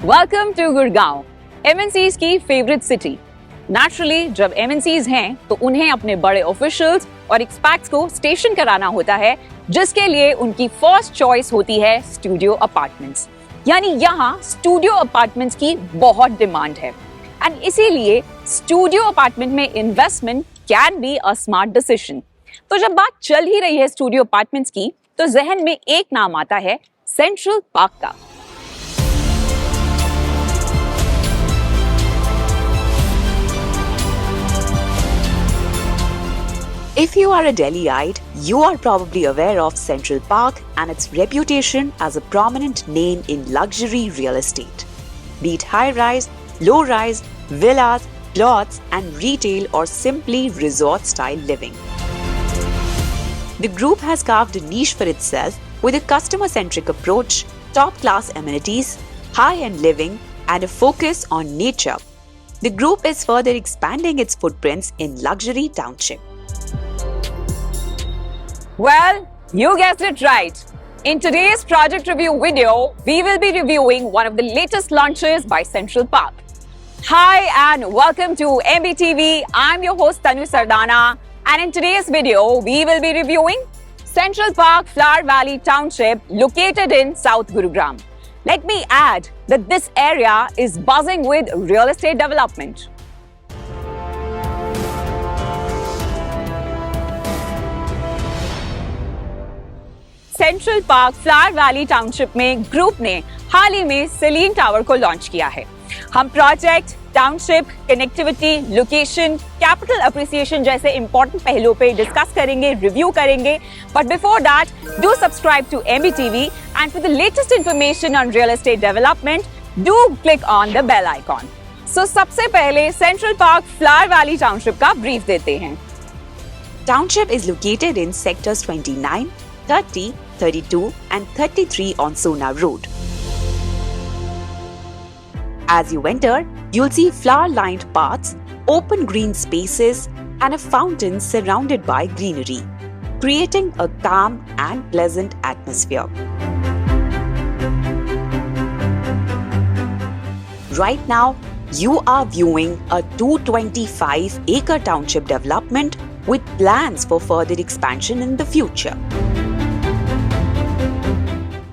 Welcome to Gurgaon, MNCs की favourite city. Naturally जब MNCs हैं तो उन्हें अपने बड़े ऑफिशियल्स और एक्सपैट्स को स्टेशन कराना होता है, जिसके लिए उनकी फर्स्ट चॉइस होती है स्टूडियो अपार्टमेंट्स। यानी यहाँ स्टूडियो अपार्टमेंट्स की बहुत डिमांड है एंड इसीलिए स्टूडियो अपार्टमेंट में investment can be a smart decision. तो जब बात चल ही रही है स्टूडियो अपार्टमेंट्स की, तो जहन में एक नाम आता है सेंट्रल पार्क का। If you are a Delhiite, you are probably aware of Central Park and its reputation as a prominent name in luxury real estate. Be it high-rise, low-rise, villas, plots and retail or simply resort-style living. The group has carved a niche for itself with a customer-centric approach, top-class amenities, high-end living and a focus on nature. The group is further expanding its footprints in luxury township. Well, you guessed it right. In today's project review video, we will be reviewing one of the latest launches by Central Park. Hi and welcome to MBTV. I'm your host Tanu Sardana, and in today's video, we will be reviewing Central Park Flower Valley Township located in South Gurugram. Let me add that this area is buzzing with real estate development. Central park flower valley township में group ने हाल ही में salient tower को launch किया है। हम project, township, connectivity, location, capital appreciation जैसे important पहलुओं पे डिस्कस करेंगे, रिव्यू करेंगे। But before that, do subscribe to MBTV and for the latest information on real estate development, do click on the bell icon. So सबसे पहले central park flower valley township का brief देते हैं। Township is located in sectors 29, 30, 32 and 33 on Sona Road. As you enter, you'll see flower-lined paths, open green spaces and a fountain surrounded by greenery, creating a calm and pleasant atmosphere. Right now, you are viewing a 225-acre township development with plans for further expansion in the future.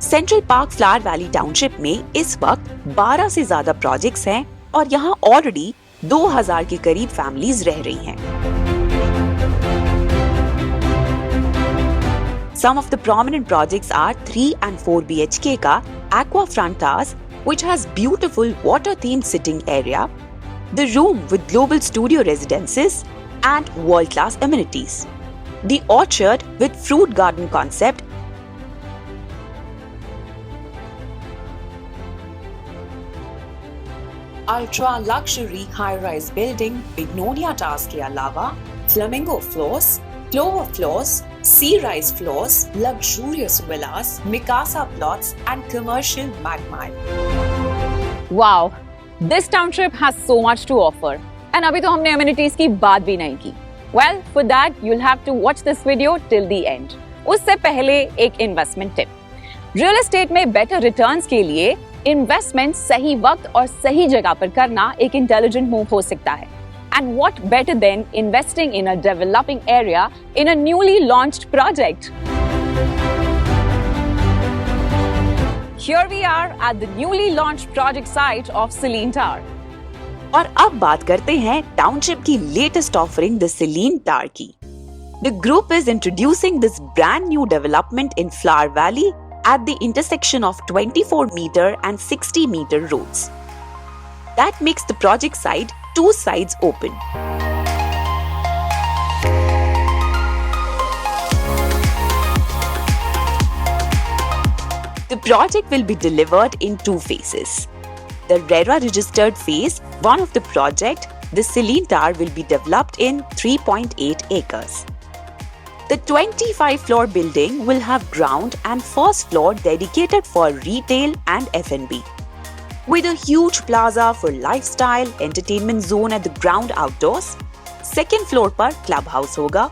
Central park flower valley township में इस वक्त 12 से ज्यादा projects हैं और यहाँ already 2000 के करीब फैमिलीज रह रही हैं। Some of the prominent projects are 3 and 4 BHK का Aqua Front Towers, which has beautiful water-themed sitting area, the room with global studio residences and world-class amenities, the orchard with fruit garden concept, ultra luxury high-rise building Bignonia Towers के अलावा flamingo floors, clover floors, sea rise floors, luxurious villas, Mikasa plots and commercial magmile. Wow, this township has so much to offer. And अभी तो हमने amenities की बात भी नहीं की. Well, for that you'll have to watch this video till the end. उससे पहले एक investment tip. रियल एस्टेट में बेटर रिटर्न्स के लिए इन्वेस्टमेंट सही वक्त और सही जगह पर करना एक इंटेलिजेंट मूव हो सकता है। And what better than investing in a developing area in a newly launched project. Here we are at the newly launched project site of Celine Tower. और अब बात करते हैं टाउनशिप की latest offering the Celine tower की। The group is introducing this brand new development in Flower Valley at the intersection of 24-meter and 60-meter roads. That makes the project site 2 sides open. The project will be delivered in 2 phases. The RERA registered phase 1 of the project, the Celine Tower, will be developed in 3.8 acres. The 25-floor building will have ground and first floor dedicated for retail and F&B. With a huge plaza for lifestyle, entertainment zone at the ground outdoors, second floor पर clubhouse होगा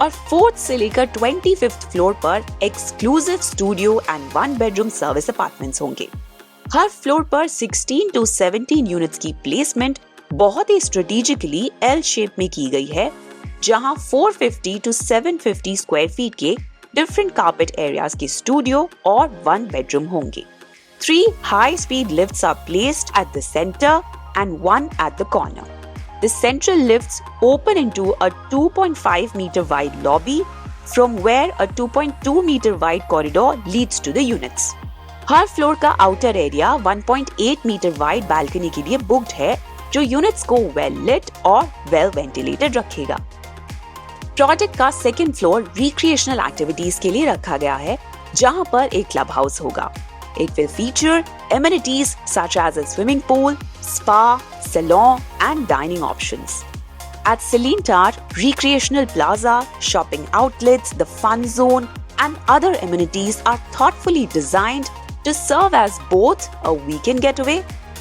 और 4th से लेकर 25th floor पर exclusive studio and 1-bedroom service apartments होंगे. हर floor पर 16 to 17 units की placement बहुत ही स्ट्रेटेजिकली एल शेप में की गई है, जहां 450 to 750 स्क्वायर फीट के डिफरेंट कार्पेट एरियाज के स्टूडियो और 1 बेडरूम होंगे। 3 high-speed lifts are placed at the center and 1 at the corner. The central lifts open into a 2.5 meter wide lobby from where a 2.2 meter wide corridor leads to the units. हर floor का outer area 1.8 metre wide balcony के लिए booked है, जो units को well lit और well ventilated रखेगा। Project का सेकेंड फ्लोर रिक्रिएशनल एक्टिविटीज के लिए रखा गया है, जहां पर एक क्लब हाउस होगा। It will feature amenities such as a swimming pool, spa, salon, and dining options. At Celine Tower, recreational plaza, shopping outlets, the fun zone, and other amenities are thoughtfully designed to serve as both a weekend getaway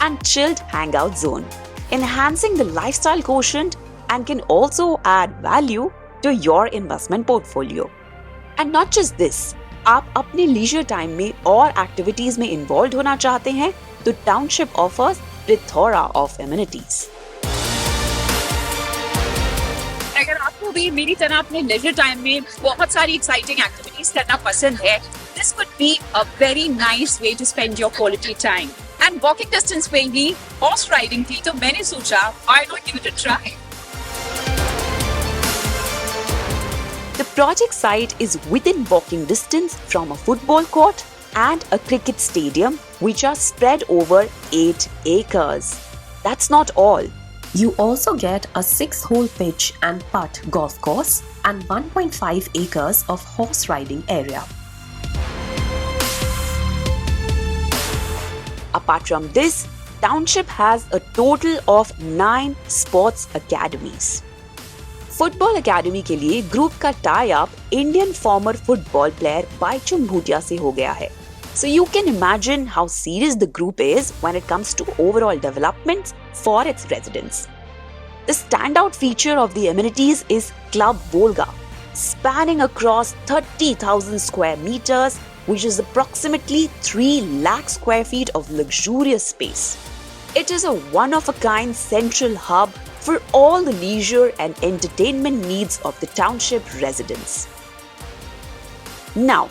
and chilled hangout zone, enhancing the lifestyle quotient and can also add value to your investment portfolio. And not just this, आप अपने leisure time में और activities में involve होना चाहते हैं तो township offers plethora of amenities. अगर आपको भी मेरी तरह अपने लीजर टाइम में बहुत सारी एक्साइटिंग एक्टिविटीज करना पसंद है, this would be a very nice way to spend your quality time. And walking distance पे ही हॉर्स राइडिंग थी, तो मैंने सोचा why not give it a try. The project site is within walking distance from a football court and a cricket stadium, which are spread over 8 acres. That's not all. You also get a 6-hole pitch and putt golf course and 1.5 acres of horse riding area. Apart from this, Township has a total of 9 sports academies. Football academy के लिए group का tie up Indian former football player Bhaichung Bhutia से हो गया है। So you can imagine how serious the group is when it comes to overall development for its residents. The standout feature of the amenities is Club Volga, spanning across 30,000 square meters, which is approximately 3 lakh square feet of luxurious space. It is a one-of-a-kind central hub for all the leisure and entertainment needs of the township residents. Now,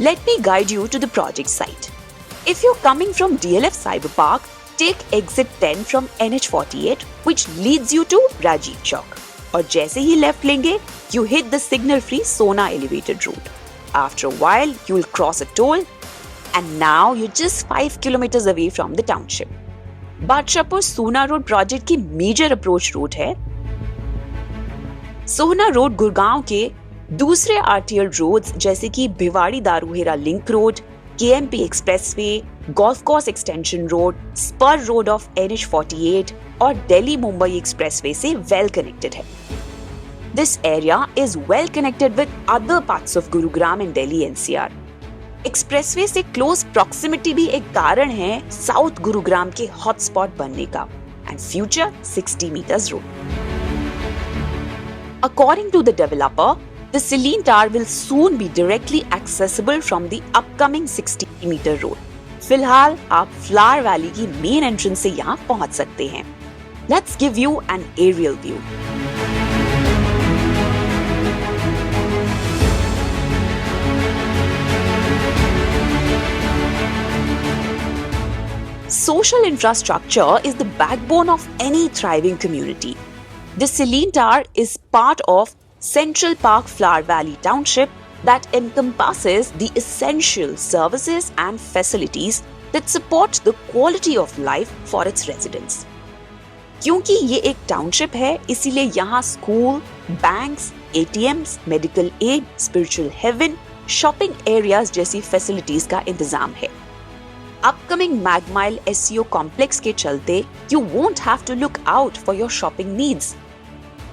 let me guide you to the project site. If you're coming from DLF Cyber Park, take exit 10 from NH48, which leads you to Rajiv Chowk. और जैसे ही left लेंगे, you hit the signal-free Sona elevated route. After a while, you'll cross a toll, and now you're just 5 kilometers away from the township. Badshahpur सोना road project की major approach root है। सोना road Gurgaon के दूसरे RTL roads जैसे कि Bhiwadi Dharuhera link road, KMP expressway, golf course extension road, spur road off NH48 और Delhi Mumbai expressway से वेल कनेक्टेड है। This area is well connected with other parts of Gurugram and Delhi NCR. Expressway से close proximity भी एक कारण है south Gurugram के hotspot बनने का and future 60 metres road. According to the developer, the Celine Tower will soon be directly accessible from the upcoming 60-meter road. फिलहाल आप फ्लावर वैली की मेन एंट्रेंस से यहाँ पहुंच सकते हैं। Let's give you an aerial view. Social infrastructure is the backbone of any thriving community. The Celine Tower is part of Central Park Flower Valley Township that encompasses the essential services and facilities that support the quality of life for its residents. क्योंकि ये एक township है, इसीलिए यहाँ school, banks, ATMs, medical aid, spiritual haven, shopping areas जैसी facilities का इंतजाम है। Upcoming Magmile SEO complex के चलते you won't have to look out for your shopping needs.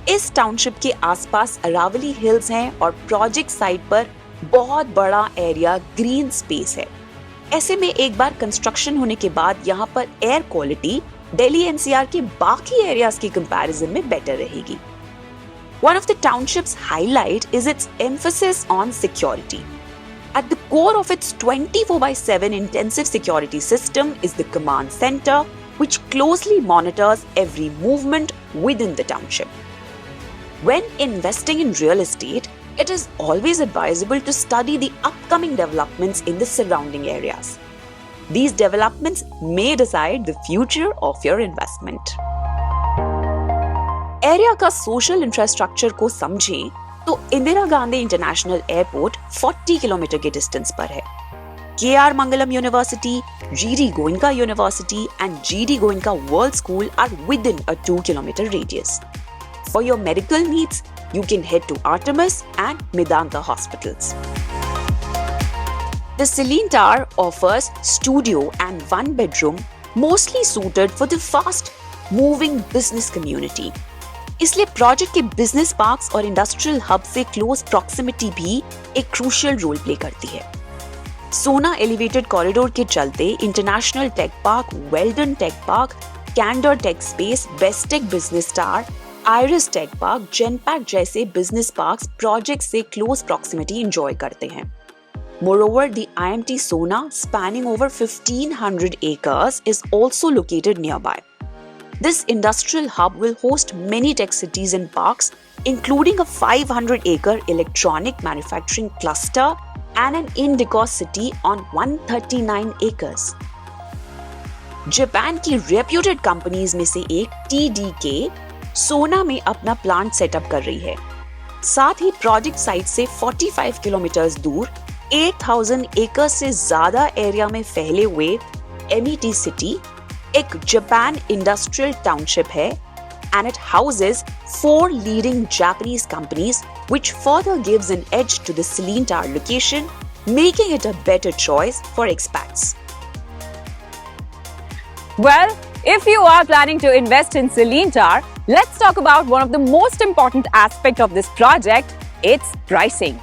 इस टाउनशिप के आसपास अरावली हिल्स हैं और प्रोजेक्ट साइट पर बहुत बड़ा एरिया ग्रीन स्पेस है। ऐसे में एक बार कंस्ट्रक्शन होने के बाद यहाँ पर एयर क्वालिटी दिल्ली एनसीआर के बाकी एरियाज के कंपैरिजन में बेटर रहेगी। One of the township's highlight is its emphasis on security. At the core of its 24/7 intensive security system is the command center, which closely monitors every movement within the township. When investing in real estate, it is always advisable to study the upcoming developments in the surrounding areas. These developments may decide the future of your investment. Area का social infrastructure को समझें तो Indira Gandhi international airport 40 kilometre के distance पर है। KR Mangalam University, GD Goenka University and GD Goenka World School are within a 2-kilometer radius. For your medical needs, you can head to Artemis and Medanta hospitals. The Celine Tower offers studio and one-bedroom, mostly suited for the fast-moving business community. इसलिए project के business parks और industrial hub से close proximity भी एक crucial role play करती है। सोना elevated corridor के चलते international tech park, Welldone tech park, Candor tech space, Bestech business tower, Iris tech park, Genpact जैसे बिजनेस पार्क्स प्रोजेक्ट से क्लोज प्रॉक्सिमिटी एंजॉय करते हैं। Moreover, the IMT Sona, spanning over 1,500 acres, is also located nearby. This industrial hub will host many tech cities and parks, including a 500-acre electronic manufacturing cluster and an in-decor city on 139 acres. Japan की reputed companies में से एक TDK सोना में अपना plant setup कर रही है। साथ ही प्रोजेक्ट साइट से 45 किलोमीटर दूर 8,000 एकड़ से ज्यादा एरिया में फैले हुए MET सिटी एक जापान इंडस्ट्रियल टाउनशिप है and it houses 4 leading Japanese companies, which further gives an edge to the Celine Tower location, making it a better choice for expats. Well, if you are planning to invest in Celine Tower, let's talk about one of the most important aspects of this project, its pricing.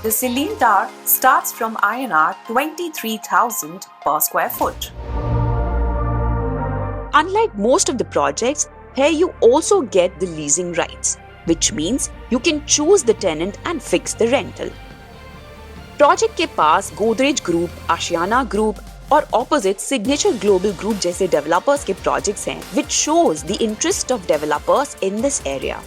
The Celine Tower starts from INR 23,000 per square foot. Unlike most of the projects, here you also get the leasing rights, which means you can choose the tenant and fix the rental. Project के पास Godrej Group, Ashiana Group और opposite Signature Global Group जैसे developers के projects हैं, which shows the interest of developers in this area.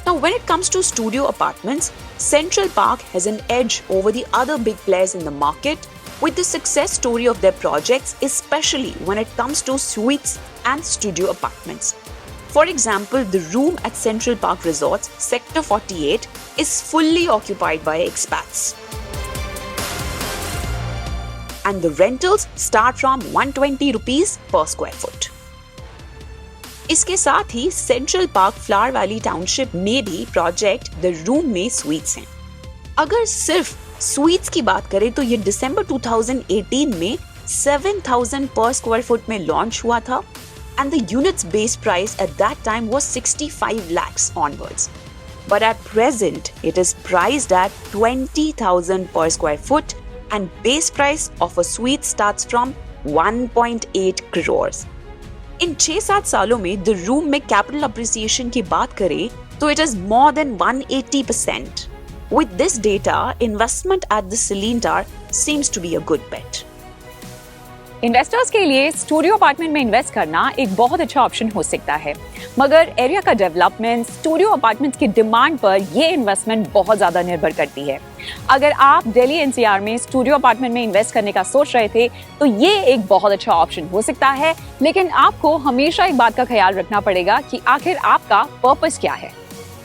Now, when it comes to studio apartments, Central Park has an edge over the other big players in the market with the success story of their projects, especially when it comes to suites and studio apartments. For example, the room at Central Park Resorts, Sector 48, is fully occupied by expats. And the rentals start from 120 rupees per square foot. इसके साथ ही central park flower valley township में भी project the room में suites हैं। अगर सिर्फ sweets की बात करें तो ये दिसंबर 2018 में 7,000 पर स्क्वायर फुट में लॉन्च हुआ था and the unit's base price at that time was 65 lakhs onwards. But at present, it is priced at 20,000 per square foot and base price of a suite starts from 1.8 crores. इन 6-7 सालों में the room में capital appreciation की बात करें तो it is more than 180%. With this data, investment at the Celine Tower seems to be a good bet. Investors के लिए studio apartment में इन्वेस्ट करना एक बहुत अच्छा ऑप्शन हो सकता है, मगर एरिया का डेवलपमेंट स्टूडियो अपार्टमेंट्स की डिमांड पर ये इन्वेस्टमेंट बहुत ज्यादा निर्भर करती है। अगर आप दिल्ली एनसीआर में स्टूडियो अपार्टमेंट में इन्वेस्ट करने का सोच रहे थे तो ये एक बहुत अच्छा ऑप्शन हो सकता है, लेकिन आपको हमेशा एक बात का ख्याल रखना पड़ेगा कि आखिर आपका पर्पस क्या है।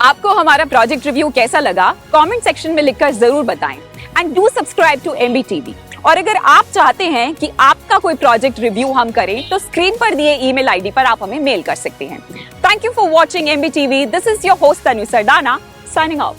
आपको हमारा प्रोजेक्ट रिव्यू कैसा लगा कमेंट सेक्शन में लिखकर जरूर बताएं and do subscribe to MBTV। और अगर आप चाहते हैं कि आपका कोई प्रोजेक्ट रिव्यू हम करें तो स्क्रीन पर दिए ईमेल आईडी पर आप हमें मेल कर सकते हैं। Thank you for watching MBTV। This is your host Tanu Sardana signing off.